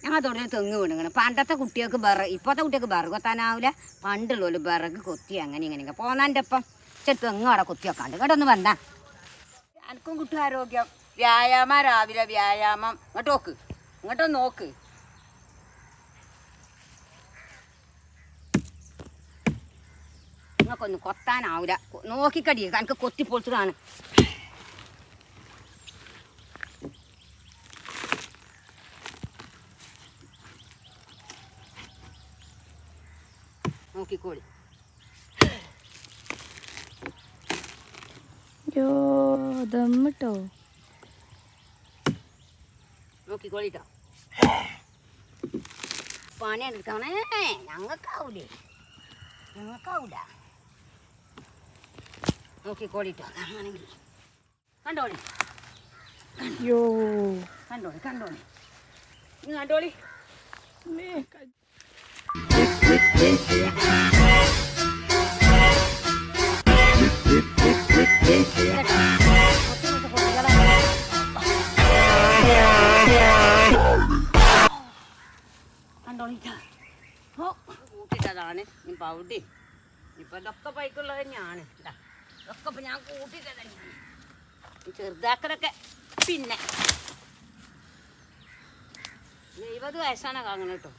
ഞങ്ങൾ തുടങ്ങി തെങ്ങ് വീണുങ്ങണ്. പണ്ടത്തെ കുട്ടികൾക്ക് ഇപ്പോഴത്തെ കുട്ടികൾക്ക് വിറക് കൊത്താനാവില്ല. പണ്ടുള്ളൂ വിറക് കൊത്തി അങ്ങനെ ഇങ്ങനെയൊക്കെ പോന്നാൻ്റെ ഒപ്പം ചെറു തെങ്ങ് അവിടെ കൊത്തി വെക്കാണ്ട് ഇവിടെ ഒന്ന് വന്നാ എനിക്കും കിട്ടും ആരോഗ്യം. വ്യായാമം രാവിലെ വ്യായാമം. ഇങ്ങോട്ട് നോക്ക്, ഇങ്ങോട്ടൊന്ന് നോക്ക്. നിങ്ങൾക്കൊന്നും കൊത്താനാവില്ല. നോക്കിക്കടി എനിക്ക് കൊത്തിപ്പൊളിച്ചതാണ്. നോക്കിക്കോളി. ദമ്മിട്ടോ നോക്കിക്കോളിട്ടോ. പണിയെടുക്കണേ ഞങ്ങൾക്കാവൂലേ, ഞങ്ങൾക്കാവൂല. നോക്കിക്കോളിട്ടോ. അങ്ങനെങ്കിൽ കണ്ടോളി, കണ്ടോളി, കണ്ടോളി, ഇന്ന് കണ്ടോളി. കൂട്ടിട്ടതാണ് ഇപ്പം അവിടെ. ഇപ്പം ഇതൊക്കെ പൈക്കുള്ളത് തന്നെയാണ്. ഇതൊക്കെ ഇപ്പം ഞാൻ കൂട്ടിട്ടത് തന്നെയാണ്. ചെറുതാക്കലൊക്കെ പിന്നെ 70 വയസ്സാണ് കാണുന്നത് കേട്ടോ.